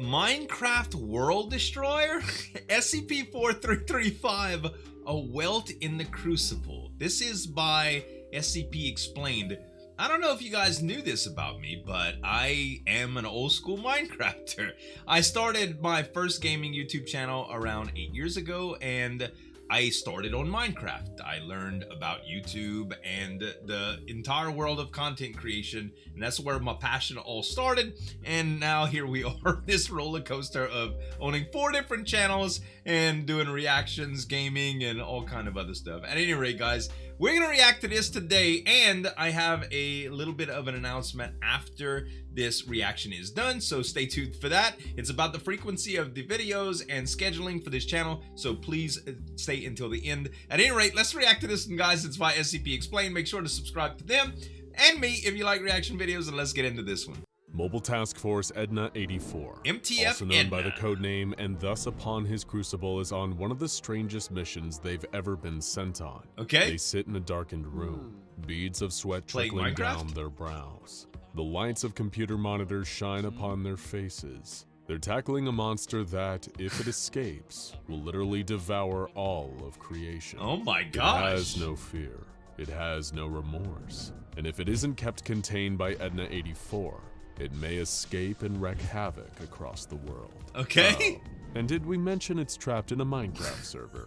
Minecraft World Destroyer? SCP-4335, a Welt in the Crucible. This is by SCP Explained. I don't know if you guys knew this about me, but I am an old school Minecrafter. I started my first gaming YouTube channel around 8 years ago, and I started on Minecraft. I learned about YouTube and the entire world of content creation, and that's where my passion all started. And now here we are, this roller coaster of owning 4 different channels and doing reactions, gaming, and all kind of other stuff. At any rate, guys, we're gonna react to this today, and I have a little bit of an announcement after this reaction is done, so stay tuned for that. It's about the frequency of the videos and scheduling for this channel, so please stay until the end. At any rate, let's react to this one, guys. It's by SCP Explained. Make sure to subscribe to them and me if you like reaction videos, and let's get into this one. Mobile Task Force Edna 84, MTF also known Edna by the codename and thus upon his crucible, is on one of the strangest missions they've ever been sent on. Okay. They sit in a darkened room, beads of sweat Playing trickling Minecraft? down their brows. The lights of computer monitors shine upon their faces. They're tackling a monster that, if it escapes, will literally devour all of creation. Oh my gosh. It has no fear. It has no remorse. And if it isn't kept contained by Edna 84, it may escape and wreak havoc across the world. Okay. And did we mention it's trapped in a Minecraft server?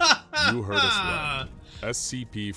You heard us right.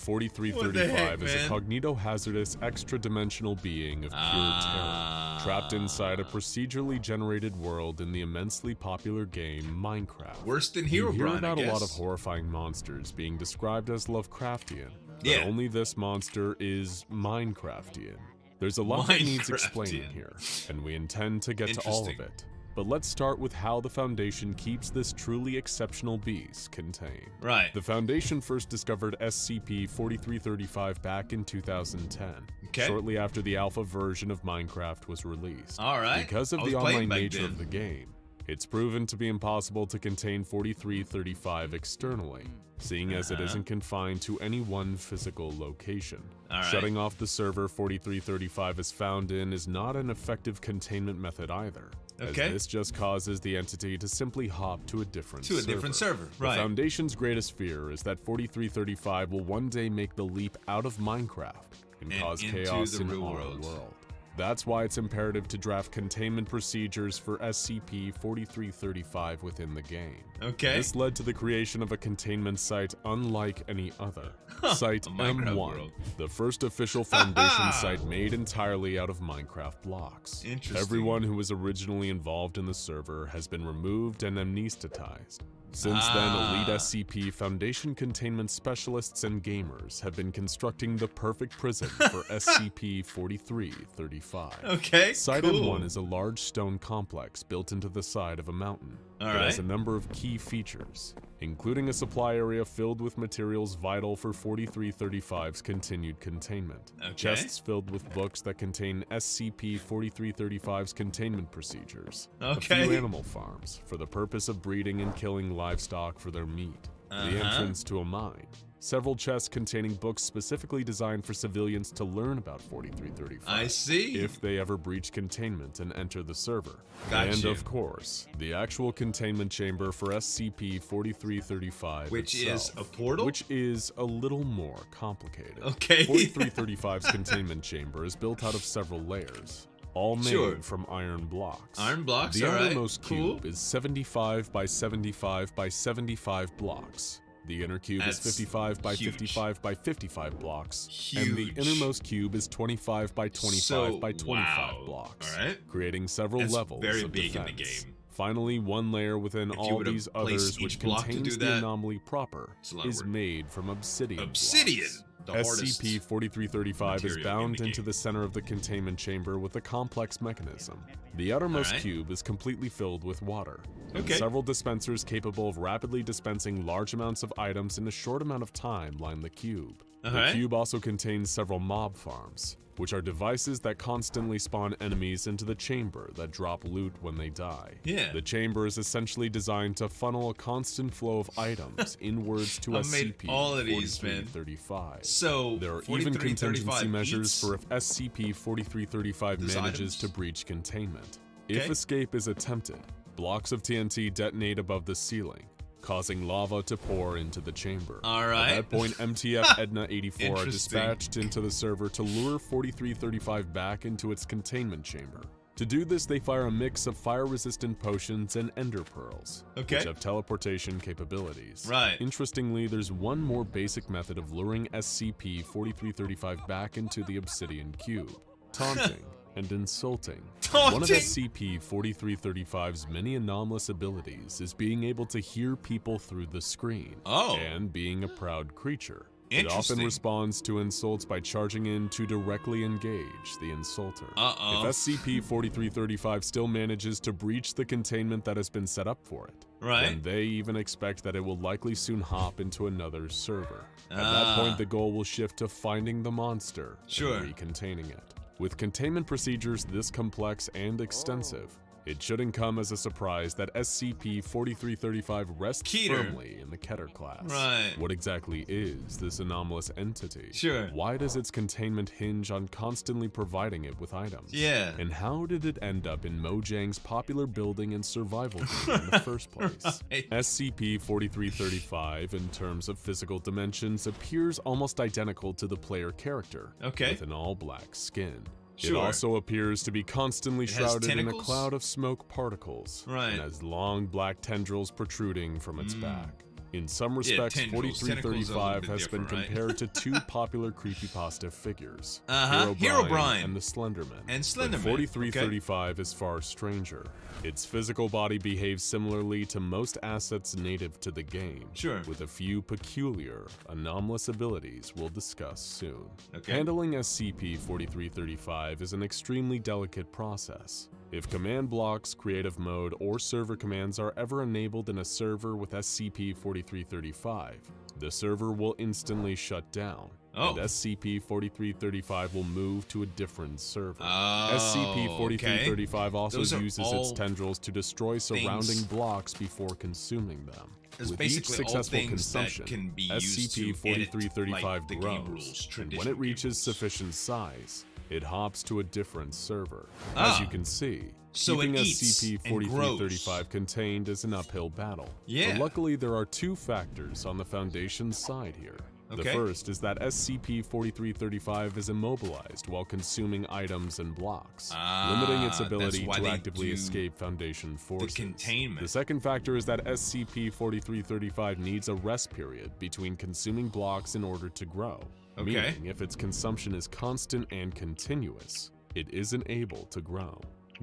SCP-4335 is a cognito-hazardous extra-dimensional being of pure terror, trapped inside a procedurally generated world in the immensely popular game Minecraft. Worse than You Herobrine, hear I about a lot of guess. horrifying monsters being described as Lovecraftian, but Yeah. only this monster is Minecraftian. There's a lot that needs explaining Minecraftian. here, and we intend to get to all of Interesting. it. But let's start with how the Foundation keeps this truly exceptional beast contained. Right. The Foundation first discovered SCP-4335 back in 2010, Okay. shortly after the alpha version of Minecraft was released. All right. Because of I was the playing online back nature then. of the game, it's proven to be impossible to contain 4335 externally, seeing as it isn't confined to any one physical location. All right. Shutting off the server 4335 is found in is not an effective containment method either, Okay. as this just causes the entity to simply hop to a different server. The Right. Foundation's greatest fear is that 4335 will one day make the leap out of Minecraft and cause into chaos the in real our world. world. That's why it's imperative to draft containment procedures for SCP-4335 within the game. Okay. This led to the creation of a containment site unlike any other. Site a Minecraft M1, world. the first official Foundation site made entirely out of Minecraft blocks. Interesting. Everyone who was originally involved in the server has been removed and amnesticized. Since then, elite SCP Foundation containment specialists and gamers have been constructing the perfect prison for SCP-4335. Okay, Site cool. M1 is a large stone complex built into the side of a mountain. All It has right. a number of key features, including a supply area filled with materials vital for 4335's continued containment. Okay. Chests filled with books that contain SCP-4335's containment procedures. A Okay. few animal farms for the purpose of breeding and killing livestock for their meat. The entrance to a mine. Several chests containing books specifically designed for civilians to learn about 4335. I see. If they ever breach containment and enter the server. Got And you. of course, the actual containment chamber for SCP-4335 Which is itself, a portal? which is a little more complicated. Okay. 4335's containment chamber is built out of several layers, all made Sure. from iron blocks. Iron blocks, The all right. outermost Cool. cube is 75 by 75 by 75 blocks. The inner cube That's is 55 by huge. 55 by 55 blocks. And the Huge. innermost cube is 25 by 25 So, by 25 wow. blocks, All right. creating several That's levels very of big in the defense. game. Finally, one layer within If you all were to these place others, each which block to contains do the that, anomaly proper, it's a lot of is work. made from obsidian. Obsidian. blocks. The hardest SCP-4335 is material in bound the into game. the center of the containment chamber with a complex mechanism. The outermost Alright. cube is completely filled with water. and Okay. Several dispensers capable of rapidly dispensing large amounts of items in a short amount of time line the cube. The Alright. cube also contains several mob farms, which are devices that constantly spawn enemies into the chamber that drop loot when they die. Yeah. The chamber is essentially designed to funnel a constant flow of items inwards to I made all of these, man. SCP-4335. So There are even contingency 4335 measures eats for if SCP-4335 these manages items? to breach containment. If Okay. escape is attempted, Blocks of TNT detonate above the ceiling, causing lava to pour into the chamber. Alright. At that point, MTF Edna 84 are Interesting. dispatched into the server to lure 4335 back into its containment chamber. To do this, they fire a mix of fire-resistant potions and ender pearls, Okay. which have teleportation capabilities. Right. Interestingly, there's one more basic method of luring SCP-4335 back into the obsidian cube: taunting and insulting. One of Taunting? SCP-4335's many anomalous abilities is being able to hear people through the screen, and being a proud creature. It often Interesting. responds to insults by charging in to directly engage the insulter. Uh-oh. If SCP-4335 still manages to breach the containment that has been set up for it, then they even expect that it will likely soon hop into another server. At that point, the goal will shift to finding the monster and recontaining it. With containment procedures this complex and extensive, it shouldn't come as a surprise that SCP-4335 rests firmly in the Keter class. Right. What exactly is this anomalous entity? Sure. Why does its containment hinge on constantly providing it with items? Yeah. And how did it end up in Mojang's popular building and survival game in the first place? Right. SCP-4335, in terms of physical dimensions, appears almost identical to the player character, with an all-black skin. It also appears to be constantly shrouded in a cloud of smoke particles, and has long black tendrils protruding from its back. In some respects, 4335 has been compared to two popular creepypasta figures, Herobrine and the Slenderman. But 4335 is far stranger. Its physical body behaves similarly to most assets native to the game, with a few peculiar, anomalous abilities we'll discuss soon. Handling SCP-4335 is an extremely delicate process. If command blocks, creative mode, or server commands are ever enabled in a server with SCP-4335, the server will instantly shut down, and SCP-4335 will move to a different server. SCP-4335 also uses its tendrils to destroy surrounding blocks before consuming them. With each successful consumption, SCP-4335 grows, and when it reaches sufficient size, it hops to a different server. As you can see, keeping SCP-4335 contained is an uphill battle. But luckily, there are two factors on the Foundation's side here. The first is that SCP-4335 is immobilized while consuming items and blocks, limiting its ability to actively escape Foundation forces. The second factor is that SCP-4335 needs a rest period between consuming blocks in order to grow. Meaning, if its consumption is constant and continuous, it isn't able to grow.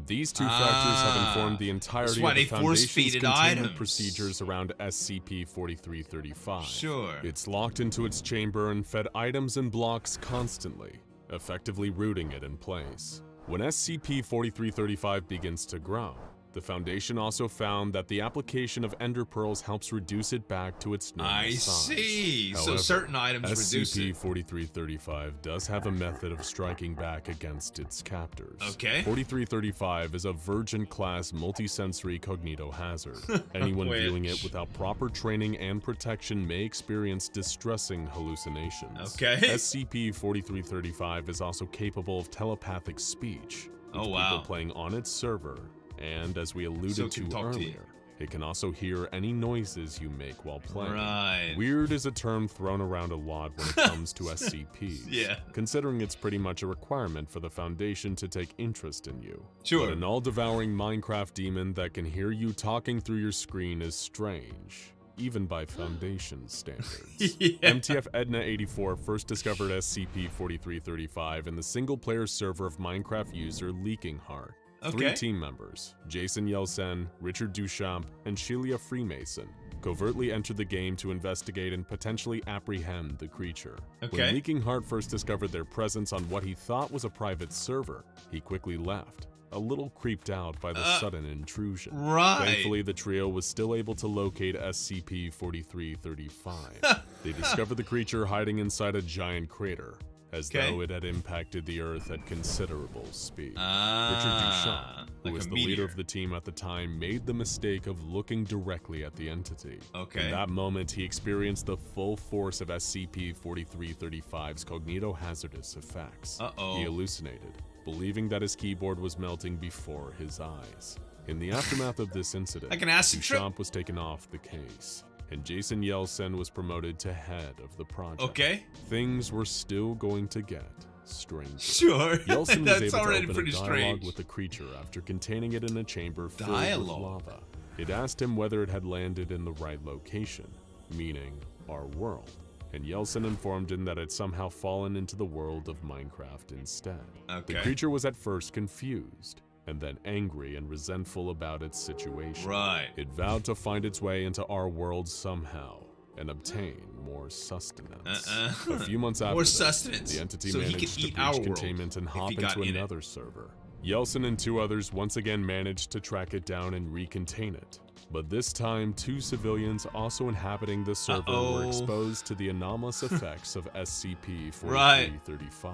These two factors have informed the entirety of the Foundation's containment procedures around SCP-4335. It's locked into its chamber and fed items and blocks constantly, effectively rooting it in place. When SCP-4335 begins to grow, the Foundation also found that the application of ender pearls helps reduce it back to its normal size. I see. However, So certain items reduce it. SCP-4335 does have a method of striking back against its captors. 4335 is a Virgin-class multisensory cognitohazard. Anyone viewing it without proper training and protection may experience distressing hallucinations. SCP-4335 is also capable of telepathic speech, with people playing on its server. And as we alluded to earlier, it can also hear any noises you make while playing. Weird is a term thrown around a lot when it comes to SCPs, considering it's pretty much a requirement for the Foundation to take interest in you. But an all-devouring Minecraft demon that can hear you talking through your screen is strange, even by Foundation standards. MTF Edna 84 first discovered SCP-4335 in the single-player server of Minecraft user Leaking Heart. 3 team members, Jason Yelsen, Richard Duchamp, and Shelia Freemason, covertly entered the game to investigate and potentially apprehend the creature. When Leaking Heart first discovered their presence on what he thought was a private server, he quickly left, a little creeped out by the sudden intrusion. Thankfully, the trio was still able to locate SCP-4335. They discovered the creature hiding inside a giant crater, as though it had impacted the Earth at considerable speed. Richard Duchamp, who was the leader of the team at the time, made the mistake of looking directly at the entity. In that moment, he experienced the full force of SCP-4335's cognitohazardous effects. He hallucinated, believing that his keyboard was melting before his eyes. In the aftermath of this incident, Like an acid trip? Duchamp was taken off the case, and Jason Yeltsin was promoted to head of the project. Okay. Things were still going to get strange. Sure. Yeltsin was That's able to already open pretty a dialogue strange. with the creature after containing it in a chamber filled with Dialogue. lava. It asked him whether it had landed in the right location, meaning our world. And Yeltsin informed him that it had somehow fallen into the world of Minecraft instead. Okay. The creature was at first confused, and then angry and resentful about its situation. Right. It vowed to find its way into our world somehow and obtain more sustenance. A few months after More this, sustenance, the entity so he managed could to eat our breach world containment and if hop he got into in it. another server. Yeltsin and 2 others once again managed to track it down and recontain it. But this time, 2 civilians also inhabiting the server were exposed to the anomalous effects of SCP-4335.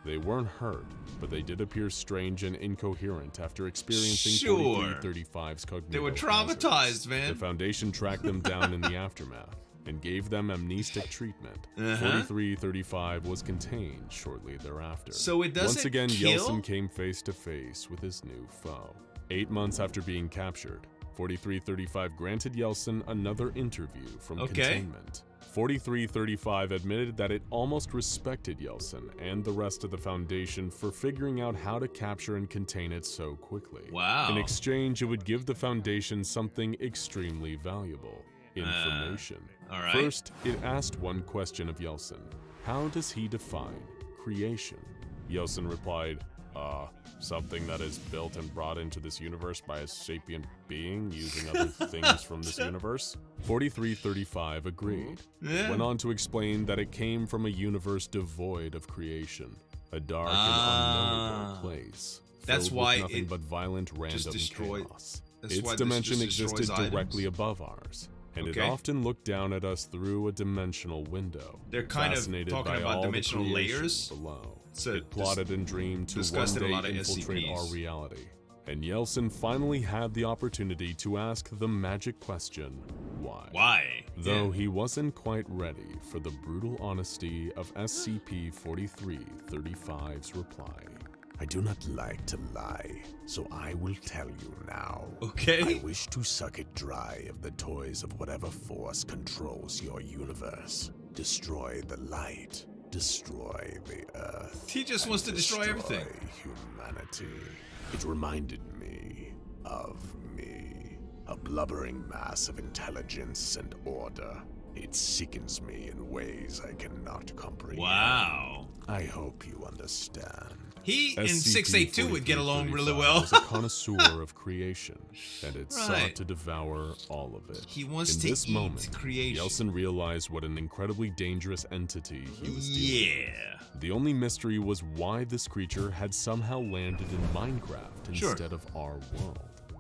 They weren't hurt, but they did appear strange and incoherent after experiencing 4335's cognitive They were hazards. traumatized, man. The Foundation tracked them down in the aftermath and gave them amnestic treatment. 4335 was contained shortly thereafter. So it doesn't Once again, kill? Yeltsin came face to face with his new foe. 8 months after being captured, 4335 granted Yeltsin another interview from Containment. 4335 admitted that it almost respected Yeltsin and the rest of the Foundation for figuring out how to capture and contain it so quickly. Wow. In exchange, it would give the Foundation something extremely valuable: information. All right. First, it asked one question of Yeltsin: how does he define creation? Yeltsin replied, something that is built and brought into this universe by a sapient being using other things from this universe. 4335 agreed. It went on to explain that it came from a universe devoid of creation, a dark and unknowable place. That's filled why with nothing it but violent random destroyed- chaos. that's why Its this dimension just destroys existed directly items. above ours, and it Okay. often looked down at us through a dimensional window. They're kind of fascinated talking by about all the dimensional creation layers. below. So It plotted and dreamed to one discussed in a day lot of infiltrate SCPs. our reality. And Yeltsin finally had the opportunity to ask the magic question, why? Why? Though he wasn't quite ready for the brutal honesty of SCP-4335's reply. I do not like to lie, so I will tell you now. Okay. I wish to suck it dry of the toys of whatever force controls your universe. Destroy the light. Destroy the earth. He just wants to destroy everything. Humanity. It reminded me of me. A blubbering mass of intelligence and order. It sickens me in ways I cannot comprehend. Wow. I hope you understand. He and 682 would get along really SCP-4335 well. was a connoisseur of creation, and it sought Right. to devour all of it. He wants In to this eat moment, creation. Yeltsin realized what an incredibly dangerous entity he was dealing with. Yeah. The only mystery was why this creature had somehow landed in Minecraft Sure. instead of our world,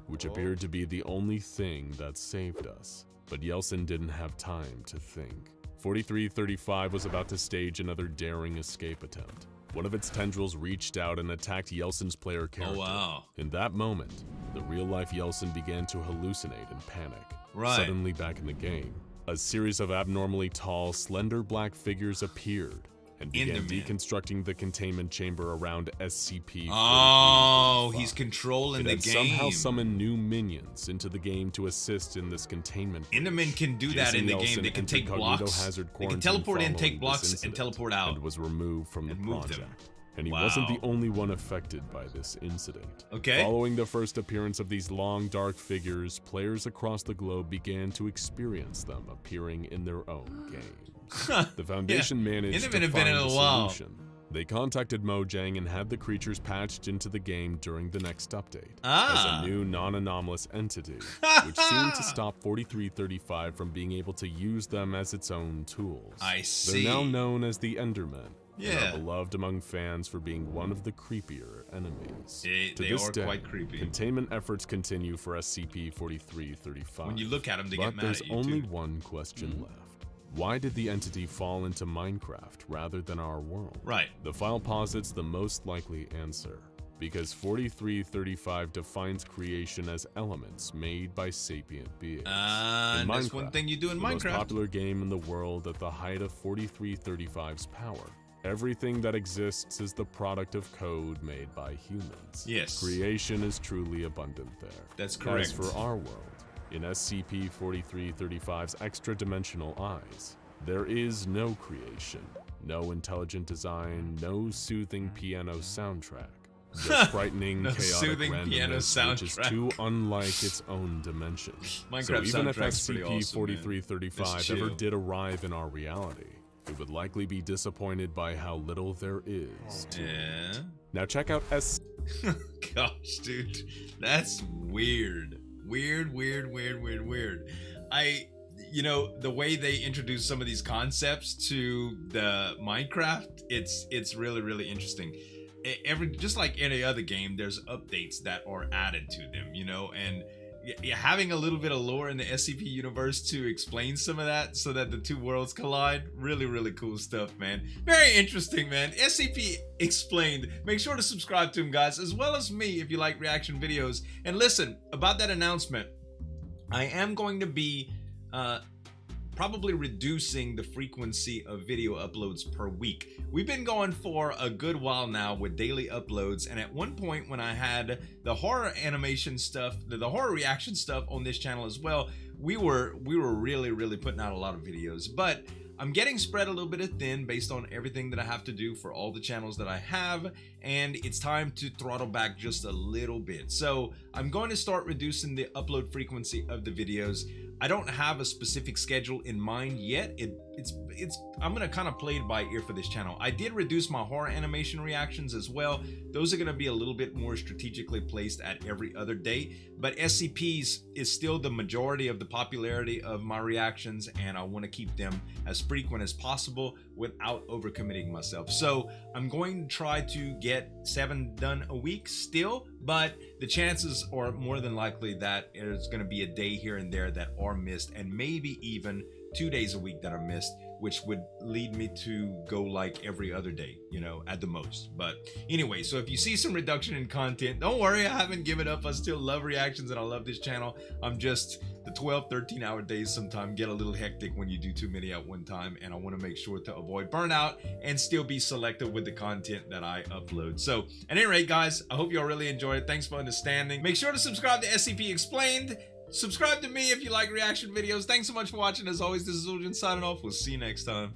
which appeared to be the only thing that saved us. But Yeltsin didn't have time to think. 4335 was about to stage another daring escape attempt. One of its tendrils reached out and attacked Yeltsin's player character. Oh, wow. In that moment, the real-life Yeltsin began to hallucinate and panic. Right. Suddenly back in the game, a series of abnormally tall, slender black figures appeared and began Enderman. deconstructing the containment chamber around SCP-4335. Oh, he's controlling It the had game. somehow summoned new minions into the game to assist in this containment. Endermen can do that in the Jason game. They Yeltsin can take entered blocks. cognito-hazard They can quarantine teleport in, following take this blocks, and incident, teleport out. and was removed from the and move them. project. And he Wow. wasn't the only one affected by this incident. Okay. Following the first appearance of these long, dark figures, players across the globe began to experience them appearing in their own games. The Foundation managed Endermen to have been find in a a while. solution. They contacted Mojang and had the creatures patched into the game during the next update Ah. as a new non-anomalous entity, which seemed to stop 4335 from being able to use them as its own tools. I see. They're now known as the Endermen. And Yeah. are beloved among fans for being one of the creepier enemies. They To this are day, quite creepy. Containment efforts continue for SCP-4335. When you look at them, they but get mad there's at you, only too. one question left. Why did the entity fall into Minecraft rather than our world? Right. The file posits the most likely answer, because 4335 defines creation as elements made by sapient beings. And that's one thing you do in the most Minecraft. popular game in the world at the height of 4335's power, Everything that exists is the product of code made by humans. Yes. Creation is truly abundant there. That's correct. As for our world, in SCP-4335's extra-dimensional eyes, there is no creation, no intelligent design, no soothing piano soundtrack. Just frightening, No chaotic soothing piano randomness, which is soundtrack. too unlike its own dimension. Minecraft So even if soundtrack's pretty awesome, man. SCP-4335 It's ever chill. did arrive in our reality, we would likely be disappointed by how little there is to it. Yeah. Now check out Gosh, dude. That's weird. Weird. The way they introduce some of these concepts to the Minecraft, it's really interesting. Just like any other game, there's updates that are added to them, and having a little bit of lore in the SCP universe to explain some of that so that the two worlds collide, really cool stuff, man. Very interesting, man. SCP Explained. Make sure to subscribe to him, guys, as well as me if you like reaction videos. And listen, about that announcement, I am going to be probably reducing the frequency of video uploads per week. We've been going for a good while now with daily uploads, and at one point when I had the horror animation stuff, the horror reaction stuff on this channel as well, we were really putting out a lot of videos. But I'm getting spread a little bit thin based on everything that I have to do for all the channels that I have, and it's time to throttle back just a little bit. So I'm going to start reducing the upload frequency of the videos. I don't have a specific schedule in mind yet. I'm gonna kind of play it by ear for this channel. I did reduce my horror animation reactions as well. Those are gonna be a little bit more strategically placed at every other day, but SCPs is still the majority of the popularity of my reactions, and I want to keep them as frequent as possible without overcommitting myself. So I'm going to try to get 7 done a week still, but the chances are more than likely that there's going to be a day here and there that are missed, and maybe even 2 days a week that are missed, which would lead me to go like every other day, at the most. But anyway, so if you see some reduction in content, don't worry, I haven't given up. I still love reactions and I love this channel. I'm just, the 12-13 hour days sometimes get a little hectic when you do too many at one time, and I want to make sure to avoid burnout and still be selective with the content that I upload. So at any rate, guys, I hope you all really enjoyed it. Thanks for understanding. Make sure to subscribe to SCP Explained. Subscribe to me if you like reaction videos. Thanks so much for watching. As always, this is Zueljin signing off. We'll see you next time.